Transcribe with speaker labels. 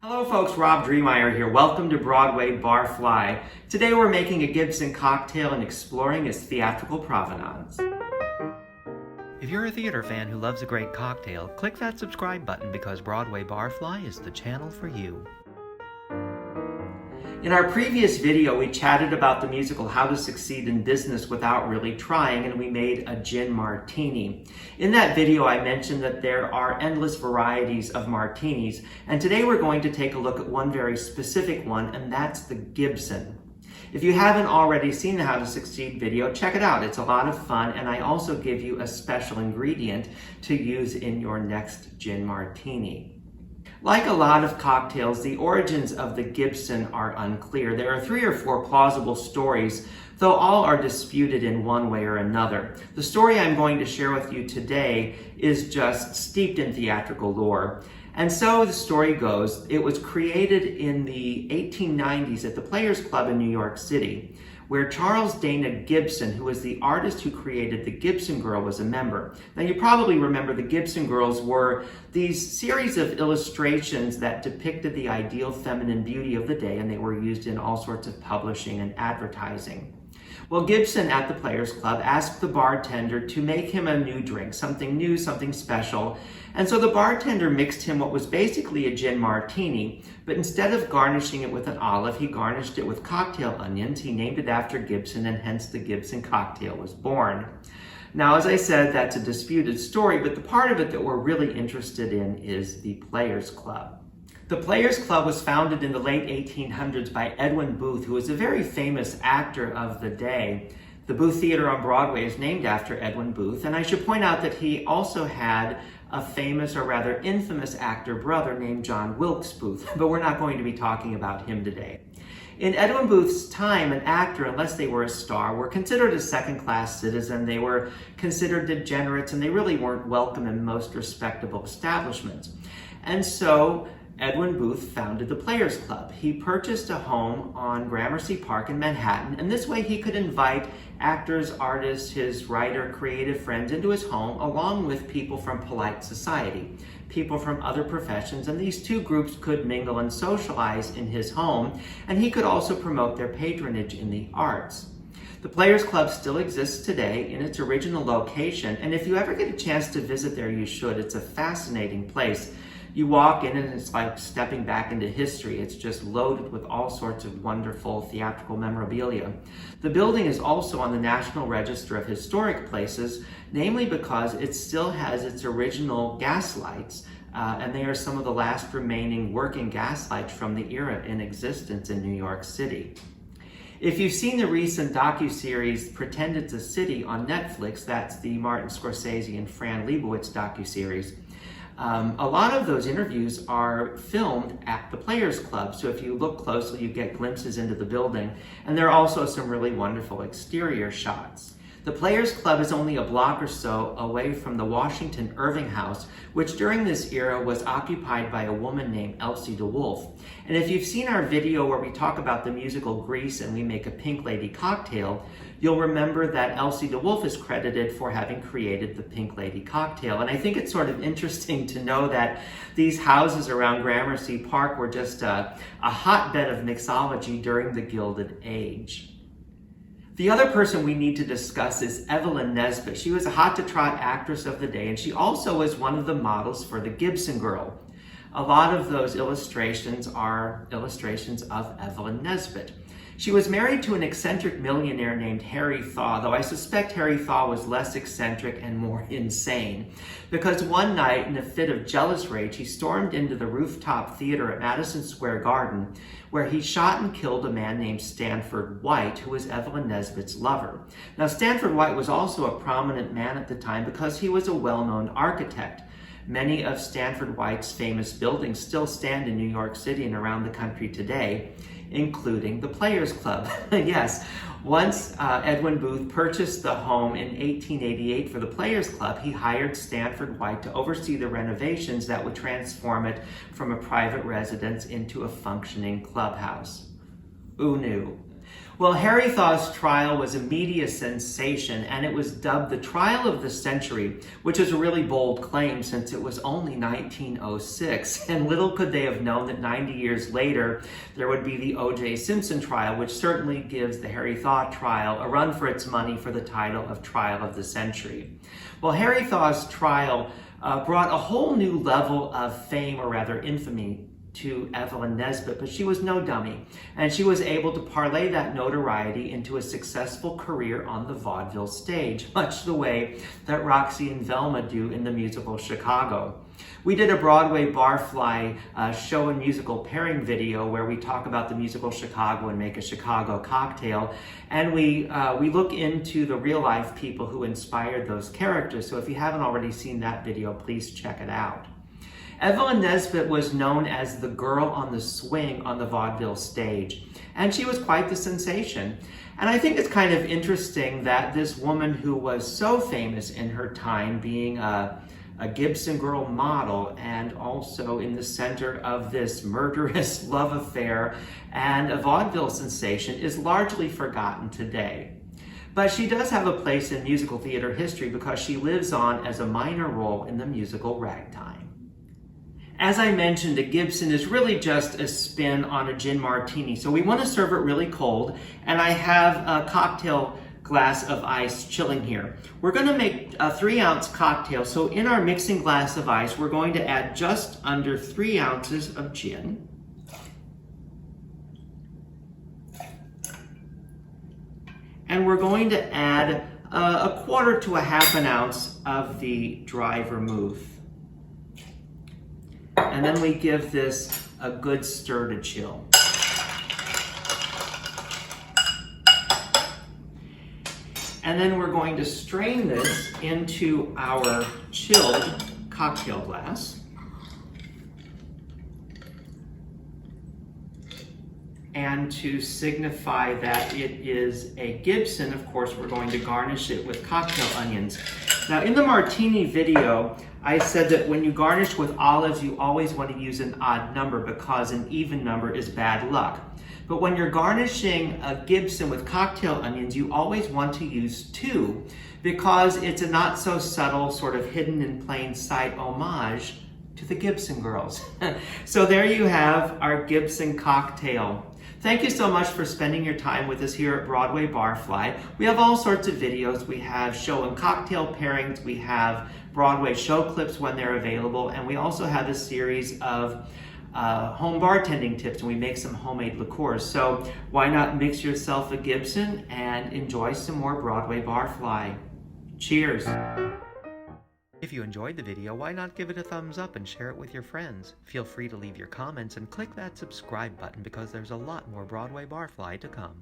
Speaker 1: Hello folks, Rob Dreemeyer here. Welcome to Broadway Barfly. Today we're making a Gibson cocktail and exploring its theatrical provenance.
Speaker 2: If you're a theater fan who loves a great cocktail, click that subscribe button because Broadway Barfly is the channel for you.
Speaker 1: In our previous video, we chatted about the musical How to Succeed in Business Without Really Trying, and we made a gin martini. In that video, I mentioned that there are endless varieties of martinis, and today we're going to take a look at one very specific one, and that's the Gibson. If you haven't already seen the How to Succeed video, check it out. It's a lot of fun, and I also give you a special ingredient to use in your next gin martini. Like a lot of cocktails, the origins of the Gibson are unclear. There are 3 or 4 plausible stories, though all are disputed in one way or another. The story I'm going to share with you today is just steeped in theatrical lore. And so the story goes, it was created in the 1890s at the Players Club in New York City, where Charles Dana Gibson, who was the artist who created the Gibson Girl, was a member. Now you probably remember the Gibson Girls were these series of illustrations that depicted the ideal feminine beauty of the day, and they were used in all sorts of publishing and advertising. Well, Gibson at the Players Club asked the bartender to make him a new drink, something new, something special. And so the bartender mixed him what was basically a gin martini, but instead of garnishing it with an olive, he garnished it with cocktail onions. He named it after Gibson, and hence the Gibson cocktail was born. Now, as I said, that's a disputed story, but the part of it that we're really interested in is the Players Club. The Players Club was founded in the late 1800s by Edwin Booth, who was a very famous actor of the day. The Booth Theater on Broadway is named after Edwin Booth, and I should point out that he also had a famous, or rather infamous, actor brother named John Wilkes Booth, but we're not going to be talking about him today. In Edwin Booth's time, an actor, unless they were a star, were considered a second-class citizen. They were considered degenerates, and they really weren't welcome in most respectable establishments. And so Edwin Booth founded the Players Club. He purchased a home on Gramercy Park in Manhattan, and this way he could invite actors, artists, his writer, creative friends into his home, along with people from polite society, people from other professions, and these two groups could mingle and socialize in his home, and he could also promote their patronage in the arts. The Players Club still exists today in its original location, and if you ever get a chance to visit there, you should. It's a fascinating place. You walk in and it's like stepping back into history. It's just loaded with all sorts of wonderful theatrical memorabilia. The building is also on the National Register of Historic Places, namely because it still has its original gas lights, and they are some of the last remaining working gas lights from the era in existence in New York City. If you've seen the recent docuseries Pretend It's a City on Netflix, that's the Martin Scorsese and Fran Lebowitz docuseries, a lot of those interviews are filmed at the Players Club, so if you look closely, you get glimpses into the building, and there are also some really wonderful exterior shots. The Players Club is only a block or so away from the Washington Irving House, which during this era was occupied by a woman named Elsie de Wolfe. And if you've seen our video where we talk about the musical Grease and we make a Pink Lady cocktail, you'll remember that Elsie de Wolfe is credited for having created the Pink Lady cocktail. And I think it's sort of interesting to know that these houses around Gramercy Park were just a hotbed of mixology during the Gilded Age. The other person we need to discuss is Evelyn Nesbit. She was a hot-to-trot actress of the day, and she also was one of the models for the Gibson Girl. A lot of those illustrations are illustrations of Evelyn Nesbit. She was married to an eccentric millionaire named Harry Thaw, though I suspect Harry Thaw was less eccentric and more insane, because one night, in a fit of jealous rage, he stormed into the rooftop theater at Madison Square Garden, where he shot and killed a man named Stanford White, who was Evelyn Nesbit's lover. Now, Stanford White was also a prominent man at the time because he was a well-known architect. Many of Stanford White's famous buildings still stand in New York City and around the country today, including the Players Club. Yes, once Edwin Booth purchased the home in 1888 for the Players Club, he hired Stanford White to oversee the renovations that would transform it from a private residence into a functioning clubhouse. Who knew? Well, Harry Thaw's trial was a media sensation, and it was dubbed the trial of the century, which is a really bold claim since it was only 1906. And little could they have known that 90 years later, there would be the O.J. Simpson trial, which certainly gives the Harry Thaw trial a run for its money for the title of Trial of the Century. Well, Harry Thaw's trial brought a whole new level of fame, or rather infamy, to Evelyn Nesbit, but she was no dummy, and she was able to parlay that notoriety into a successful career on the vaudeville stage, much the way that Roxy and Velma do in the musical Chicago. We did a Broadway Barfly show and musical pairing video where we talk about the musical Chicago and make a Chicago cocktail, and we look into the real-life people who inspired those characters. So if you haven't already seen that video, please check it out. Evelyn Nesbit was known as the girl on the swing on the vaudeville stage, and she was quite the sensation. And I think it's kind of interesting that this woman who was so famous in her time, being a Gibson Girl model and also in the center of this murderous love affair and a vaudeville sensation, is largely forgotten today. But she does have a place in musical theater history because she lives on as a minor role in the musical Ragtime. As I mentioned, a Gibson is really just a spin on a gin martini. So we want to serve it really cold, and I have a cocktail glass of ice chilling here. We're going to make a 3-ounce cocktail. So in our mixing glass of ice, we're going to add just under 3 ounces of gin. And we're going to add a quarter to a half an ounce of the dry vermouth. And then we give this a good stir to chill. And then we're going to strain this into our chilled cocktail glass. And to signify that it is a Gibson, of course, we're going to garnish it with cocktail onions. Now, in the martini video, I said that when you garnish with olives, you always want to use an odd number because an even number is bad luck. But when you're garnishing a Gibson with cocktail onions, you always want to use 2 because it's a not so subtle, sort of hidden in plain sight homage to the Gibson Girls. So there you have our Gibson cocktail. Thank you so much for spending your time with us here at Broadway Barfly. We have all sorts of videos. We have show and cocktail pairings. We have Broadway show clips when they're available. And we also have a series of home bartending tips, and we make some homemade liqueurs. So why not mix yourself a Gibson and enjoy some more Broadway Barfly. Cheers.
Speaker 2: If you enjoyed the video, why not give it a thumbs up and share it with your friends? Feel free to leave your comments and click that subscribe button because there's a lot more Broadway Barfly to come.